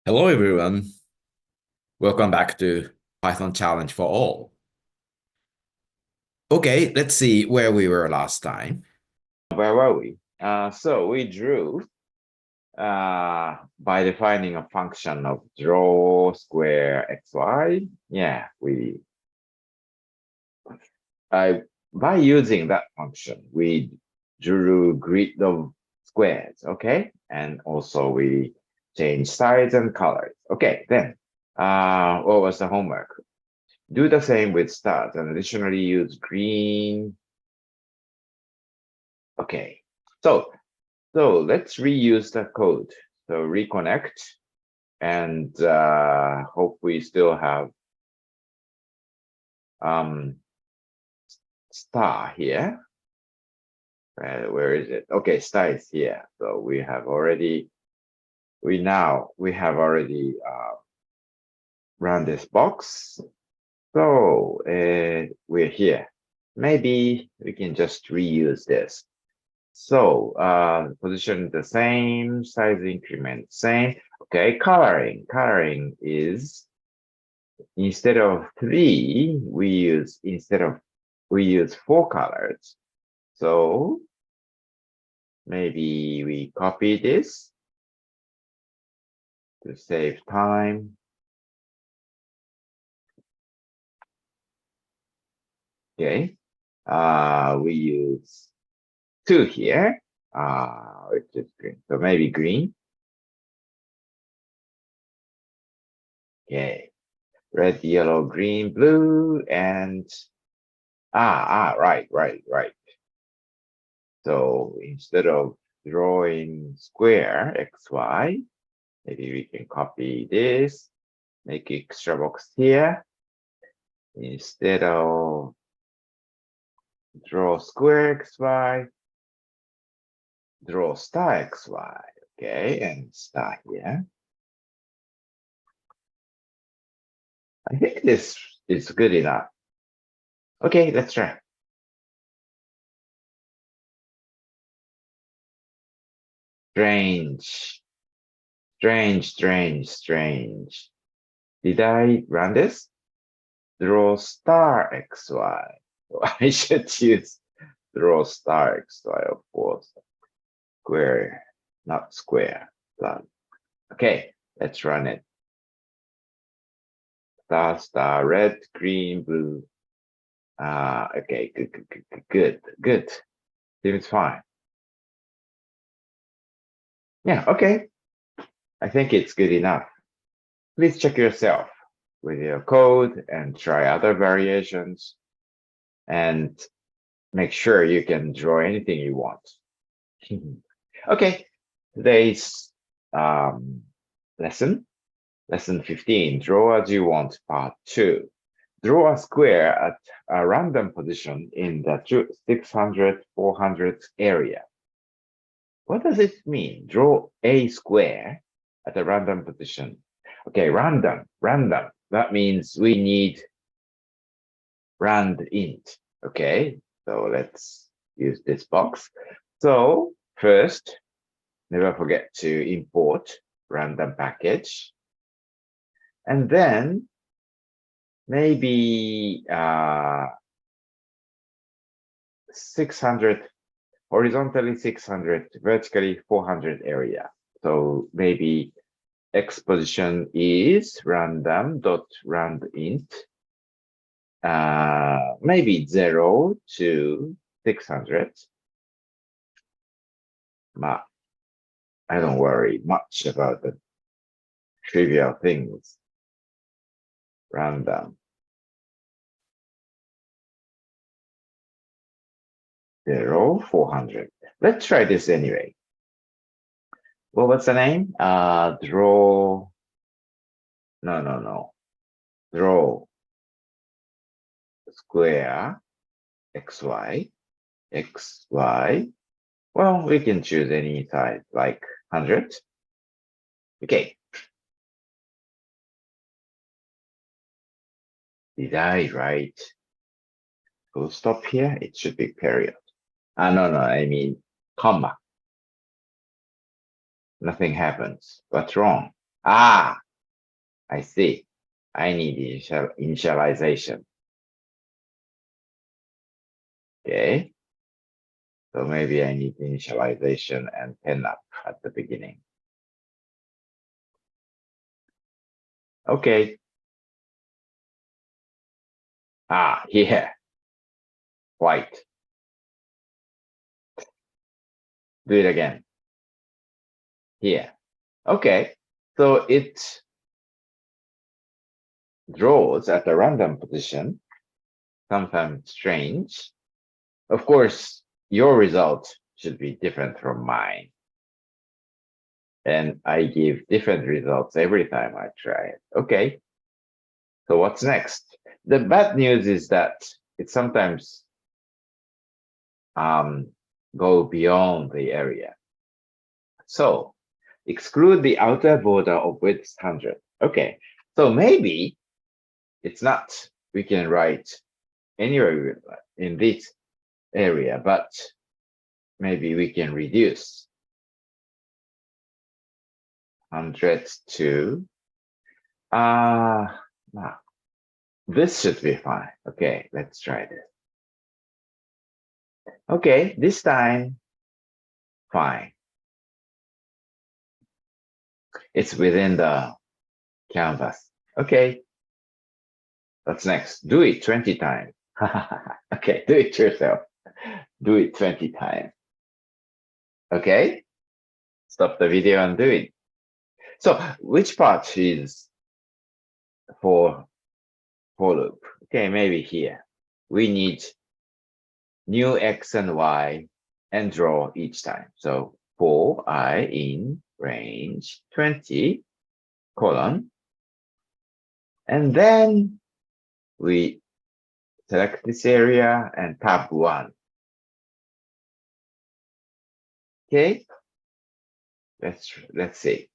Hello, everyone. Welcome back to Python Challenge for All. Okay, let's see where we were last time. Where were we? So we drew by defining a function of draw square xy. Yeah, by using that function, we drew grid of squares, okay? And also we changed size and colors. Okay, then what was the homework? Do the same with stars and additionally use green. Okay, so let's reuse the code. So reconnect and hope we still have star here. Where is it? Okay, star is here. So we have already run this box. So we're here. Maybe we can just reuse this. So position the same, size increment same. Okay, coloring. Coloring is instead of 3, we use 4 colors. So maybe we copy this to save time. Okay, we use 2 here, which is green. So maybe green. Okay, red, yellow, green, blue, and right. So instead of drawing square xy, maybe we can copy this, make extra box here. Instead of draw square xy, draw star xy. Okay, and star here. I think this is good enough. Okay, let's try. Strange. Did I run this? Draw star xy. I should use draw star xy, of course. Square, not square. Okay, let's run it. Star, red, green, blue. Okay, good. Seems fine. Yeah, okay. I think it's good enough. Please check yourself with your code and try other variations and make sure you can draw anything you want. Okay, today's lesson 15, draw as you want, part 2. Draw a square at a random position in the 600, 400 area. What does it mean? Draw a square at a random position. Okay, random. That means we need rand int. Okay, so let's use this box. So first, never forget to import random package. And then maybe 600, horizontally 600, vertically 400 area. So maybe x position is random.randint, maybe 0 to 600. But I don't worry much about the trivial things. Random. 0, 400. Let's try this anyway. Well, what's the name? Draw. No. Draw square xy. Well, we can choose any size, like 100. Okay. Did I write full stop here? It should be period. No, I mean comma. Nothing happens. What's wrong? Ah, I see. I need initialization. Okay. So maybe I need initialization and pen up at the beginning. Okay. Ah, here. White. Do it again. Here. Okay. So it draws at a random position, sometimes strange. Of course, your result should be different from mine. And I give different results every time I try it. Okay. So what's next? The bad news is that it sometimes go beyond the area. So exclude the outer border of width 100. Okay. So maybe it's not, we can write anywhere in this area, but maybe we can reduce 100 to, this should be fine. Okay, let's try this. Okay, this time, fine. It's within the canvas. Okay, what's next? Do it 20 times. Okay, do it yourself. Do it 20 times. Okay, stop the video and do it. So which part is for loop? Okay, maybe here. We need new x and y and draw each time. So for I in range 20, colon. And then we select this area and tab 1. Okay, let's see.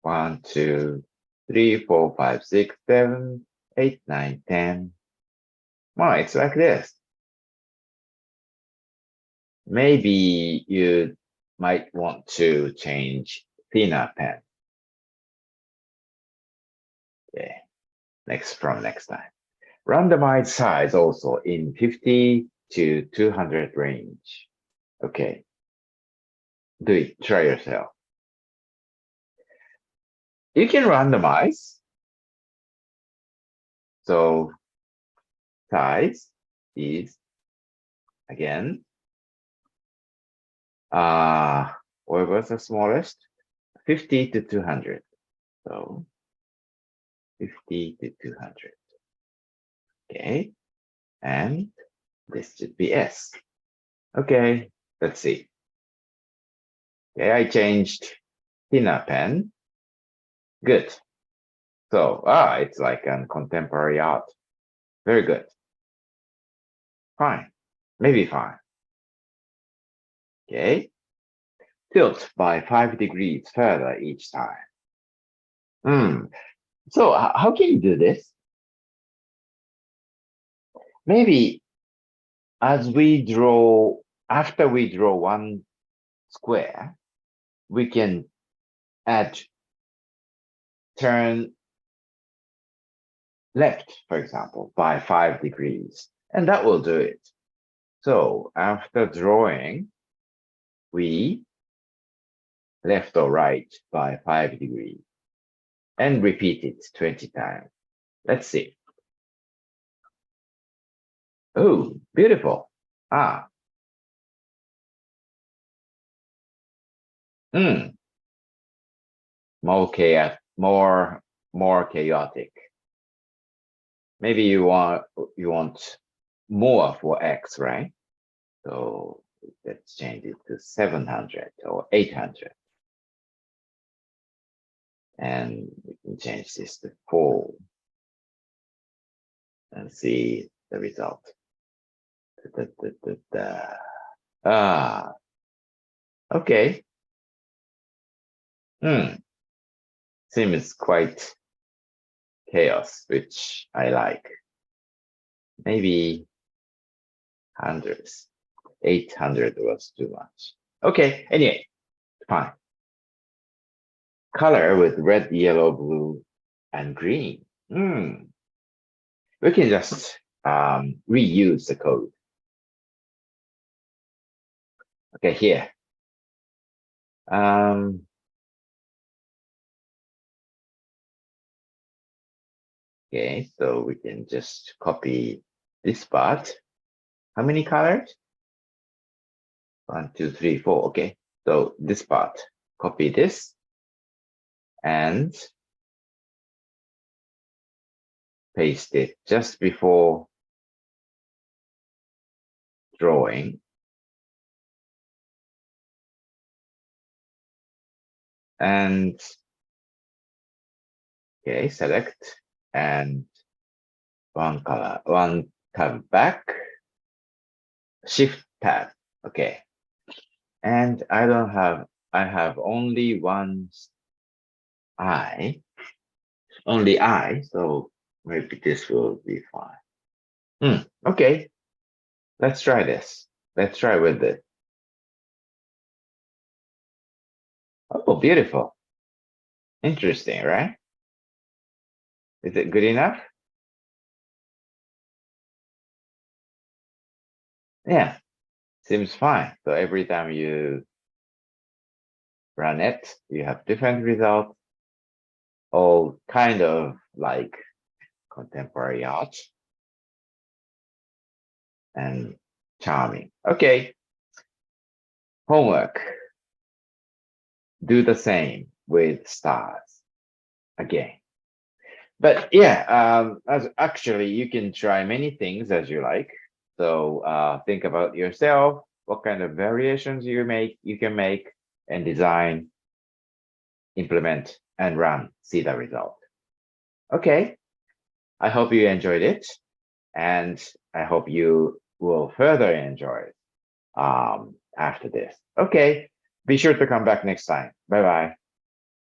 1, 2, 3, 4, 5, 6, 7, 8, 9, 10. Well, it's like this. Maybe you might want to change thinner pen. Okay, next time. Randomize size also in 50 to 200 range. Okay, do it, try yourself. You can randomize. So size is, again, what was the smallest? 50 to 200. So 50 to 200. Okay, and this should be S. Okay, let's see. Okay, I changed thinner pen. Good. So, it's like a contemporary art. Very good. Fine. Maybe fine. Okay. Tilt by 5 degrees further each time. So how can you do this? Maybe after we draw one square, we can turn left, for example, by 5 degrees, and that will do it. So after drawing, we left or right by 5 degrees and repeat it 20 times. Let's see. Oh, beautiful. More chaotic. Maybe you want more for X, right? So let's change it to 700 or 800. And we can change this to 4 and see the result. Okay. Seems quite chaos, which I like. Maybe hundreds. 800 was too much. Okay, anyway, fine. color with red, yellow, blue, and green. We can just reuse the code. Okay, here. Okay, so we can just copy this part. How many colors? 1, 2, 3, 4. Okay, so this part, copy this and paste it just before drawing. And okay, select and one color, one tab back, shift tab. Okay. And I have only one eye, so maybe this will be fine. Okay, let's try this. Let's try with it. Oh, beautiful. Interesting, right? Is it good enough? Yeah, seems fine. So every time you run it, you have different results, all kind of like contemporary art and charming. Okay, homework. Do the same with stars again. But yeah, as actually you can try many things as you like. So think about yourself, what kind of variations you can make and design, implement, and run, see the result. Okay, I hope you enjoyed it, and I hope you will further enjoy it after this. Okay, be sure to come back next time. Bye bye.